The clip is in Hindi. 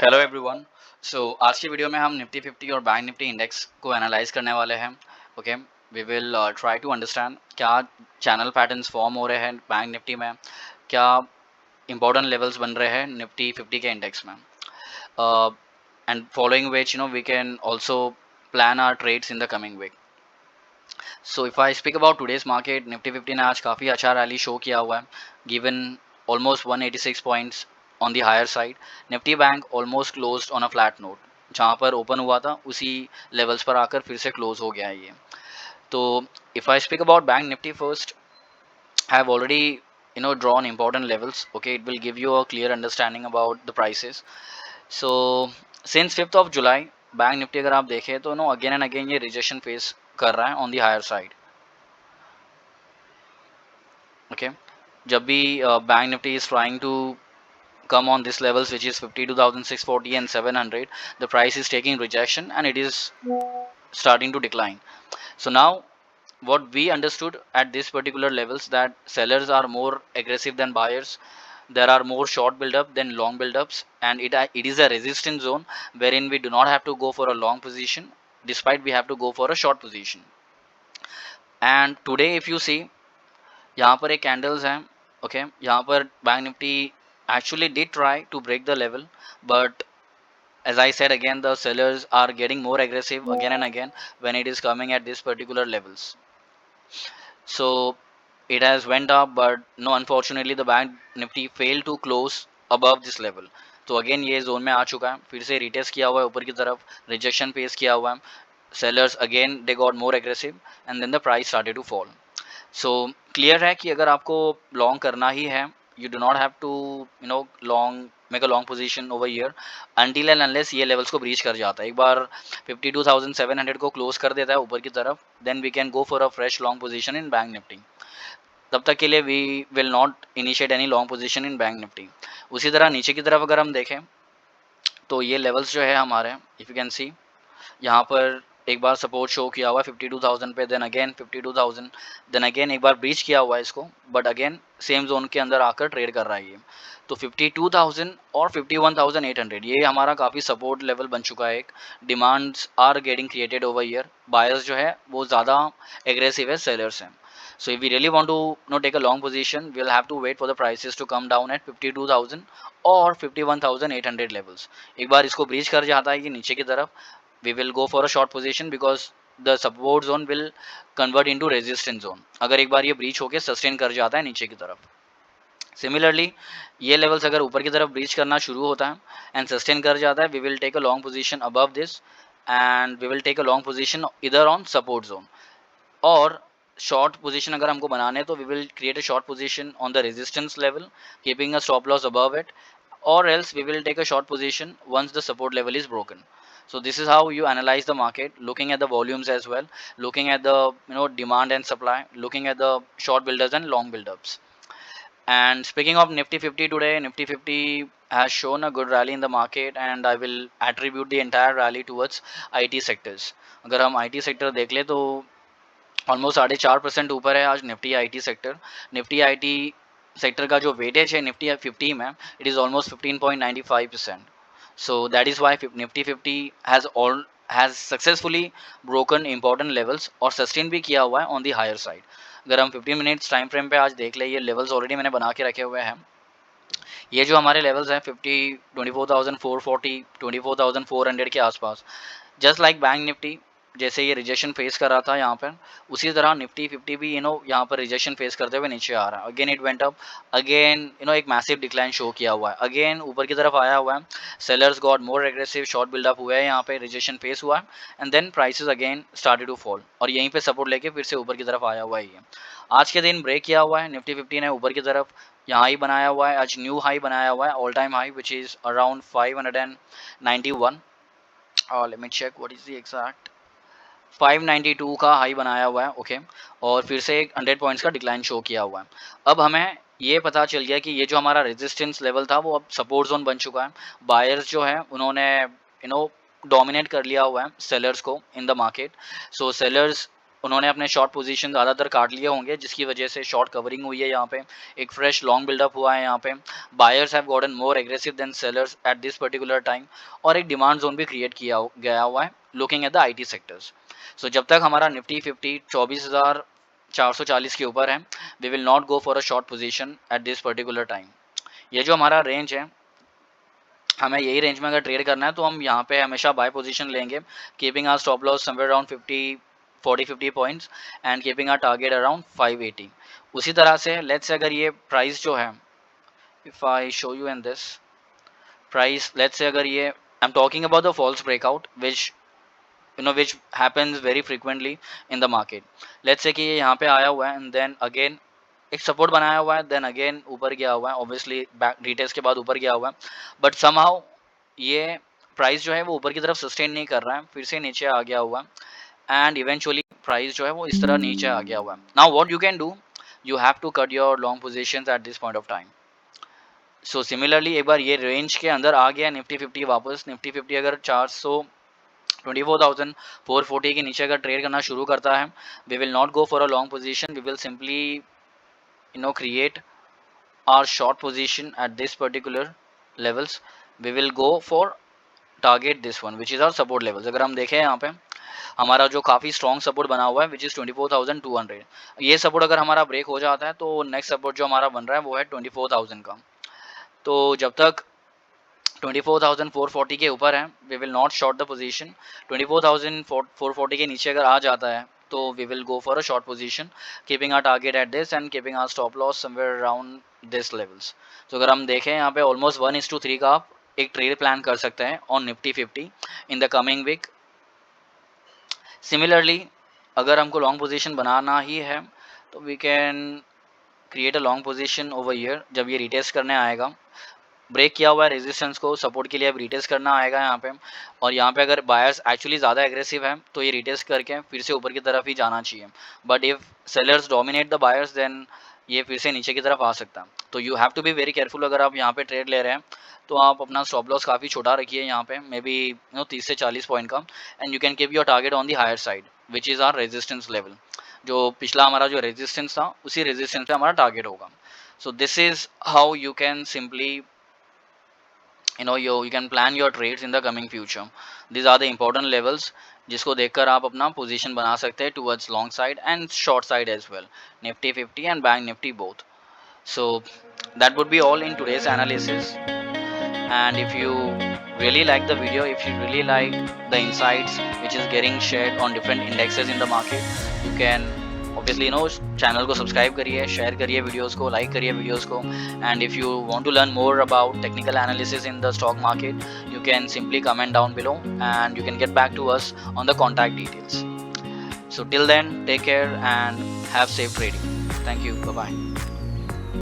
Hello everyone. आज की वीडियो में हम निफ्टी 50 और बैंक निफ्टी इंडेक्स को एनालाइज करने वाले हैं। Okay, we will try to understand क्या चैनल पैटर्न्स फॉर्म हो रहे हैं बैंक निफ्टी में, क्या इंपॉर्टेंट लेवल्स बन रहे हैं निफ्टी 50 के इंडेक्स में, and following which we can also plan our trades in the coming week. So if I speak about today's market, Nifty 50 ने आज काफ़ी अच्छा रैली शो किया हुआ है, given almost 186 points on the higher side. Nifty Bank almost closed on a flat note, जहाँ पर ओपन हुआ था उसी लेवल्स पर आकर फिर से क्लोज हो गया है ये। तो if I speak about bank Nifty first, I have already drawn important levels. Okay, it will give you a clear understanding about the prices. So since 5th of July, Bank Nifty अगर आप देखें तो अगेन एंड अगेन ये रिजेक्शन फेस कर रहा है on the higher side. Okay, जब भी Bank Nifty is trying to come on this levels, which is 52,640 and 700, the price is taking rejection and it is starting to decline. So now what we understood at this particular levels, that sellers are more aggressive than buyers. There are more short build up than long build ups, and it is a resistance zone wherein we do not have to go for a long position, despite we have to go for a short position. And today if you see, यहाँ पर एक कैंडल्स हैं। ओके, यहाँ पर bank Nifty actually did try to break the level, but as I said again, the sellers are getting more aggressive again and again when it is coming at this particular levels. So it has went up, but no, unfortunately the bank nifty failed to close above this level. तो अगेन ये जोन में आ चुका है, फिर से रिटेस्ट किया हुआ है ऊपर की तरफ, रिजेक्शन फेस किया हुआ है। Sellers again they got more aggressive and then the price started to fall. So clear है कि अगर आपको लॉन्ग करना ही है, you do not have to long make a long position over here until and unless ये लेवल्स को ब्रीच कर जाता है। एक बार 52,700 को क्लोज कर देता है ऊपर की तरफ, then we can go for a fresh long position in Bank Nifty. तब तक के लिए we will not initiate any long position in Bank Nifty. उसी तरह नीचे की तरफ अगर हम देखें तो ये लेवल्स जो है हमारे, इफ़ यू कैन सी, यहाँ पर एक बार सपोर्ट शो किया हुआ है 52,000 पे, देन अगेन 52,000, देन अगेन एक बार ब्रीच किया हुआ है इसको, बट अगेन सेम जोन के अंदर आकर ट्रेड कर रहा है ये। तो 52,000 और 51,800 ये हमारा काफ़ी सपोर्ट लेवल बन चुका है। एक demands are getting created over here, buyers जो है वो ज़्यादा एग्रेसिव है सेलर्स हैं। So if we really want to take a long position, we'll have to wait for the prices to come down at 52,000 और 51,800 levels। एक बार इसको ब्रीच कर जाता है कि नीचे की तरफ, we will go for a short position because the support zone will convert into resistance zone। अगर एक बार ये ब्रीच होके सस्टेन कर जाता है नीचे की तरफ, सिमिलरली ये लेवल्स अगर ऊपर की तरफ ब्रीच करना शुरू होता है एंड सस्टेन कर जाता है, we will take a long position above this and we will take a long position इधर ऑन सपोर्ट जोन। और शॉर्ट पोजीशन अगर हमको बनाने हैं तो we will create a short position on the resistance level, keeping a stop loss above it, or else we will take a short position once the support level is broken. So this is how you analyze the market, looking at the volumes as well, looking at the demand and supply, looking at the short builders and long buildups. And speaking of nifty 50 today, nifty 50 has shown a good rally in the market and I will attribute the entire rally towards IT sectors. अगर हम IT sector देख ले तो ऑलमोस्ट 4.5% ऊपर है आज Nifty IT sector. Nifty IT sector का जो वेटेज है निफ्टी 50 में, it is almost 15.95%। So that is why Nifty 50 has successfully broken important levels और सस्टेन भी किया हुआ है ऑन दी हायर साइड। अगर हम 50 मिनट्स टाइम फ्रेम पे आज देख ले, ये लेवल्स ऑलरेडी मैंने बना के रखे हुए हैं। ये जो हमारे लेवल्स हैं 50, 24,440, 24,400 के आसपास, जस्ट लाइक बैंक निफ्टी जैसे ये रिजेक्शन फेस कर रहा था यहाँ पर, उसी तरह निफ्टी 50 भी यहाँ पर रिजेक्शन फेस करते हुए नीचे आ रहा है। Again it went up, again एक मैसिव डिक्लाइन शो किया हुआ है, अगेन ऊपर की तरफ आया हुआ है। Sellers got more aggressive, short buildup हुआ है, यहाँ पे रिजेक्शन फेस हुआ है and then prices again started to fall और यहीं पे सपोर्ट लेके फिर से ऊपर की तरफ आया हुआ है। ये आज के दिन ब्रेक किया हुआ है निफ्टी 50 ने ऊपर की तरफ, यहाँ ही बनाया हुआ है, आज न्यू हाई बनाया हुआ है, all time high which is around 591। Let me check what is the exact, 592 का हाई बनाया हुआ है। ओके, और फिर से 100 पॉइंट्स का डिक्लाइन शो किया हुआ है। अब हमें ये पता चल गया कि ये जो हमारा रेजिस्टेंस लेवल था वो अब सपोर्ट जोन बन चुका है। बायर्स जो है उन्होंने डोमिनेट कर लिया हुआ है सेलर्स को in the market. So sellers उन्होंने अपने शॉर्ट पोजीशन ज़्यादातर काट लिए होंगे, जिसकी वजह से शॉर्ट कवरिंग हुई है यहाँ पे, एक फ्रेश लॉन्ग बिल्डअप हुआ है यहाँ पे। Buyers have gotten more aggressive then sellers at this particular time, और एक डिमांड जोन भी क्रिएट किया गया हुआ है looking at the IT sectors. So जब तक हमारा निफ्टी 50 24,440 के ऊपर है, we will not go for a short position at this particular time. ये जो हमारा रेंज है, हमें यही रेंज में अगर ट्रेड करना है तो हम यहाँ पे हमेशा बाय पोजीशन लेंगे, keeping our stop loss somewhere around 40-50 points and keeping our target around 580। उसी तरह से लेट्स से अगर ये प्राइस जो है, if I show you in this price, let's say अगर ये, I am talking about the false breakout which which happens very frequently in the market. Let's say कि ये यहाँ पे आया हुआ है एंड देन अगेन एक सपोर्ट बनाया हुआ है, देन अगेन ऊपर गया हुआ है, ऑब्वियसली बैक रिटेस्ट के बाद ऊपर गया हुआ है, बट समहाउ ये प्राइस जो है वो ऊपर की तरफ सस्टेन नहीं कर रहा है, फिर से नीचे आ गया हुआ है एंड इवेंचुअली प्राइस जो है वो इस तरह नीचे आ गया हुआ है। Now what you can do, you have to cut your long positions at this point of time. So similarly एक बार ये रेंज के अंदर आ गया निफ्टी 50 वापस, निफ्टी 50 अगर 24,440 के नीचे अगर ट्रेड करना शुरू करता है, we will not go for a long position, we will simply create our short position at this particular levels. We will go for target this one which is our support levels. अगर हम देखें यहाँ पे हमारा जो काफ़ी स्ट्रॉन्ग सपोर्ट बना हुआ है विच इज़ 24,200, ये सपोर्ट अगर हमारा ब्रेक हो जाता है तो नेक्स्ट सपोर्ट जो हमारा बन रहा है वो है 24,000 का। तो जब तक 24,440 के ऊपर है, we will not short the position. 24,440 के नीचे अगर आ जाता है तो we will go for a short position, keeping our target at this end keeping our stop loss somewhere around this levels. तो अगर हम देखें यहाँ पे ऑलमोस्ट 1:3 का आप एक ट्रेड प्लान कर सकते हैं on Nifty 50 in the coming week. Similarly अगर हमको लॉन्ग पोजीशन बनाना ही है तो we can create a long position over here. जब ये रिटेस्ट करने आएगा, ब्रेक किया हुआ है रेजिस्टेंस को, सपोर्ट के लिए अब रिटेस्ट करना आएगा यहाँ पे, और यहाँ पे अगर बायर्स एक्चुअली ज़्यादा एग्रेसिव है तो ये रिटेस्ट करके फिर से ऊपर की तरफ ही जाना चाहिए, but if sellers dominate the buyers then ये फिर से नीचे की तरफ आ सकता है। तो you have to be very careful. अगर आप यहाँ पे ट्रेड ले रहे हैं तो आप अपना स्टॉप लॉस काफ़ी छोटा रखिए यहाँ पे, मे बी 30 से 40 पॉइंट का, and you can keep your target on the higher side which is our resistance level. जो पिछला हमारा जो रेजिस्टेंस था उसी रेजिस्टेंस पे हमारा टारगेट होगा। So this is how you can simply you can plan your trades in the coming future. These are the important levels जिसको देखकर आप अपना पोजीशन बना सकते हैं towards long side and short side as well, Nifty 50 and Bank Nifty both. So that would be all in today's analysis, and if you really like the video, if you really like the insights which is getting shared on different indexes in the market, you can obviously channel को सब्सक्राइब करिए, शेयर करिए वीडियोस को, लाइक करिए वीडियोस को, and if you want to learn more about technical analysis in the stock market, you can simply comment down below and you can get back to us on the contact details. So till then, take care and have safe trading. Thank you. Bye bye.